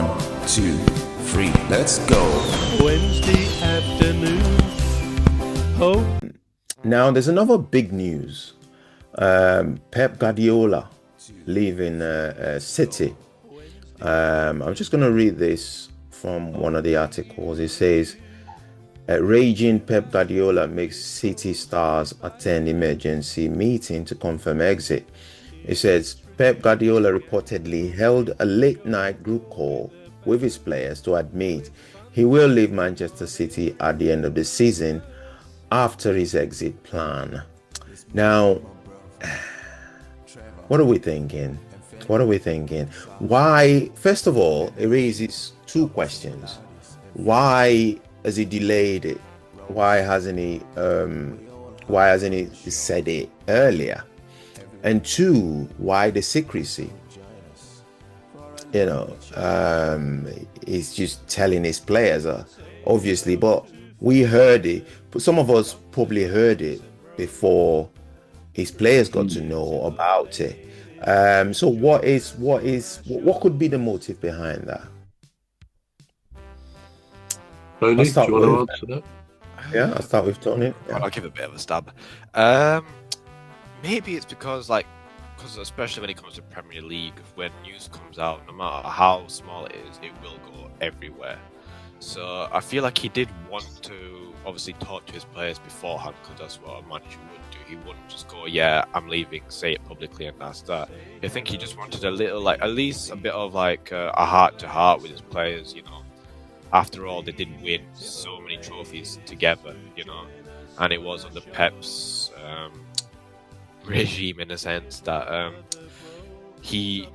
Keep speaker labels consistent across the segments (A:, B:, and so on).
A: 1, 2, 3, let's go.
B: Wednesday afternoon. Oh.
C: Now, there's another big news. Pep Guardiola leaving City. I'm just going to read this from one of the articles. It says, raging Pep Guardiola makes City stars attend emergency meeting to confirm exit. It says, Pep Guardiola reportedly held a late-night group call with his players to admit he will leave Manchester City at the end of the season after his exit plan. Now, what are we thinking? Why? First of all, it raises two questions. Why has he delayed it? Why hasn't he said it earlier? And two, why the secrecy? He's just telling his players, obviously, but we heard it. But some of us probably heard it before his players got to know about it. So what could be the motive behind that?
D: Tony, do you want to answer that?
C: Yeah, I'll start with Tony. Yeah.
E: I'll give it a bit of a stab. Maybe it's because especially when it comes to Premier League, when news comes out, no matter how small it is, it will go everywhere. So I feel like he did want to obviously talk to his players beforehand, because that's what a manager would do. He wouldn't just go, yeah, I'm leaving, say it publicly, and that's that. I think he just wanted a little, at least a bit of a heart-to-heart with his players, After all, they did win so many trophies together, and it was under Pep's regime, in a sense, that he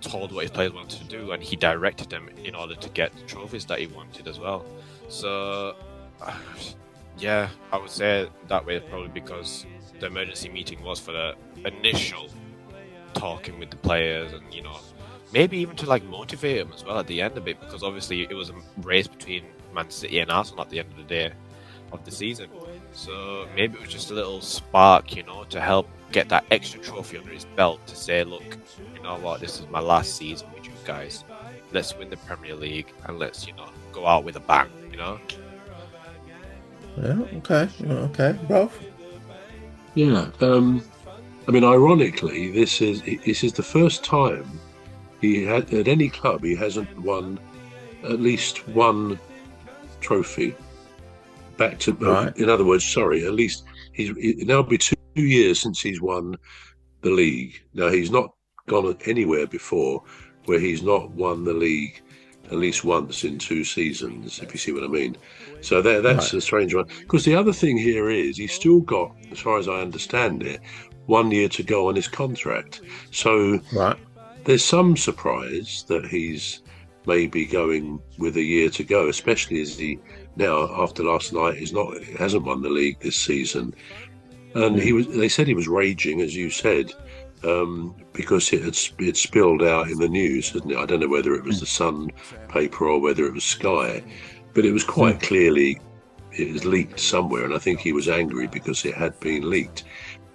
E: told what his players wanted to do, and he directed them in order to get the trophies that he wanted as well. So, yeah, I would say that way, probably because the emergency meeting was for the initial talking with the players, and maybe even to motivate them as well at the end of it, because obviously it was a race between Man City and Arsenal at the end of the day of the season. So maybe it was just a little spark, to help get that extra trophy under his belt, to say, look, you know what, this is my last season with you guys. Let's win the Premier League and let's, go out with a bang,
C: Yeah, okay, bro.
D: Yeah, ironically, this is the first time he had at any club he hasn't won at least one trophy. Back to, right. In other words, at least it'll be 2 years since he's won the league. Now, he's not gone anywhere before where he's not won the league at least once in 2 seasons, if you see what I mean. So that's right. A strange one. Because the other thing here is he's still got, as far as I understand it, 1 year to go on his contract. So there's some surprise that he's maybe going with a year to go, especially as he now, after last night, hasn't won the league this season. And they said he was raging, as you said, because it had spilled out in the news, hadn't it? I don't know whether it was the Sun paper or whether it was Sky, but it was quite clearly, it was leaked somewhere, and I think he was angry because it had been leaked.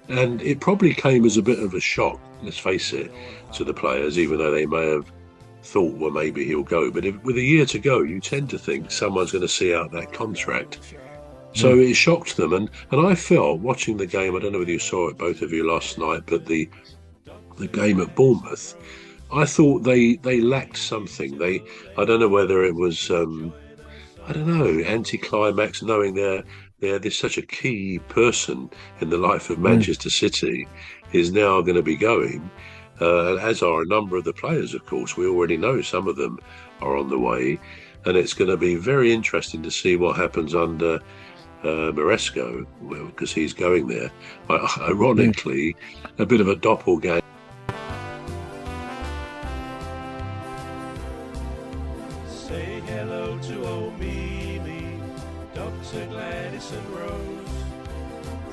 D: And it probably came as a bit of a shock, let's face it, to the players, even though they may have thought, well, maybe he'll go. But with a year to go, you tend to think someone's going to see out that contract. So it shocked them. And I felt, watching the game, I don't know whether you saw it, both of you, last night, but the game at Bournemouth, I thought they lacked something. I don't know whether it was, anticlimax, knowing there's such a key person in the life of Manchester City is now going to be going. As are a number of the players, of course. We already know some of them are on the way, and it's going to be very interesting to see what happens under Maresco, because he's going there. Ironically, a bit of a doppelganger.
B: Say hello to old Mimi, Dr. Gladys and Rose,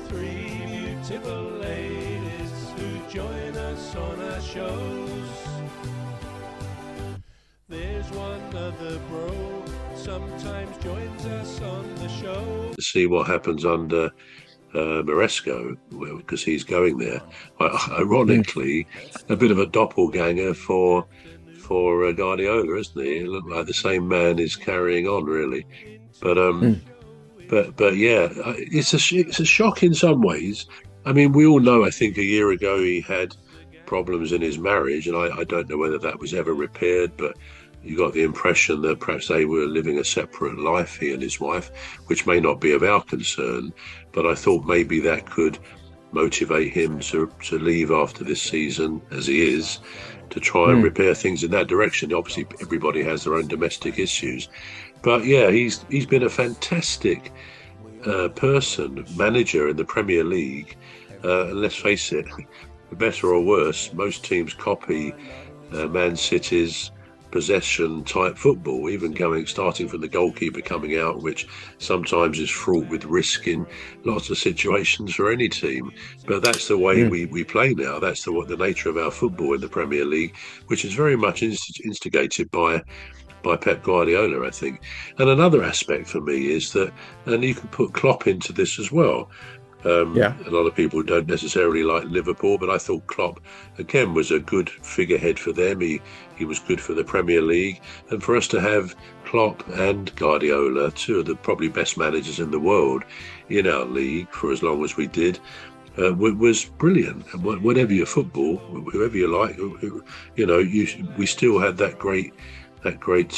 B: 3 beautiful ladies who join us on our shows. There's one other bro sometimes joins us on the show.
D: To see what happens under Maresco, because he's going there. Ironically, a bit of a doppelganger for for Guardiola, isn't he? It looked like the same man is carrying on, really. But but yeah, it's a shock in some ways. I mean, we all know. I think a year ago he had problems in his marriage, and I don't know whether that was ever repaired, but you got the impression that perhaps they were living a separate life, he and his wife, which may not be of our concern. But I thought maybe that could motivate him to leave after this season, as he is, to try and repair things in that direction. Obviously, everybody has their own domestic issues. But yeah, he's been a fantastic manager in the Premier League. And let's face it, for better or worse, most teams copy Man City's possession type football, even starting from the goalkeeper coming out, which sometimes is fraught with risk in lots of situations for any team. But that's the way we play now. That's the nature of our football in the Premier League, which is very much instigated by Pep Guardiola, I think. And another aspect for me is that, and you can put Klopp into this as well. A lot of people don't necessarily like Liverpool, but I thought Klopp, again, was a good figurehead for them. He was good for the Premier League. And for us to have Klopp and Guardiola, two of the probably best managers in the world, in our league for as long as we did, was brilliant. And whatever your football, whoever you like, we still had that great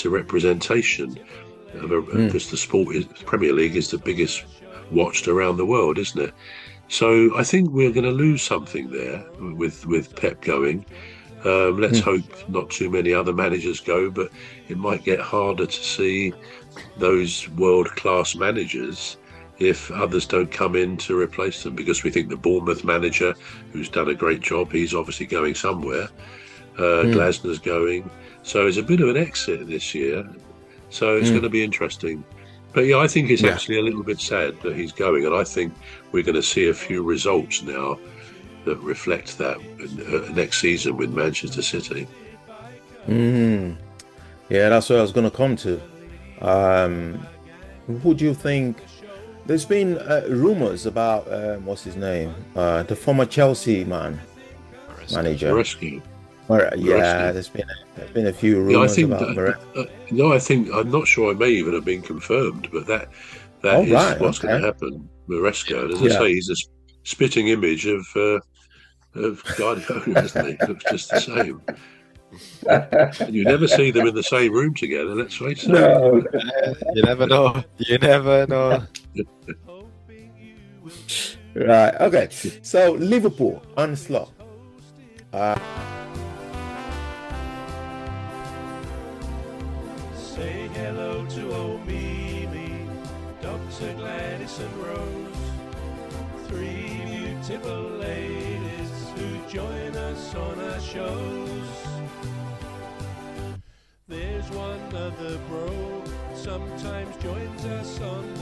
D: representation because the Premier League is the biggest watched around the world, isn't it? So I think we're going to lose something there with Pep going. Let's hope not too many other managers go, but it might get harder to see those world-class managers if others don't come in to replace them, because we think the Bournemouth manager, who's done a great job, he's obviously going somewhere. Glasner's going. So it's a bit of an exit this year. So it's going to be interesting. But yeah, I think it's actually a little bit sad that he's going, and I think we're going to see a few results now that reflect that next season with Manchester City.
C: Yeah, that's what I was going to come to. Who do you think? There's been rumours about what's his name, the former Chelsea manager. There's been a few rumours about Maresca.
D: I think I'm not sure. It may even have been confirmed, but that is what's going to happen. Maresca, as I say, he's a spitting image of Guardiola, isn't he? Looks just the same. And you never see them in the same room together. Let's face it.
E: No, you never know. You never know.
C: Right. Okay. So Liverpool onslaught.
B: Say hello to old Mimi, Dr. Gladys and Rose, three beautiful ladies who join us on our shows. There's one other bro, sometimes joins us on the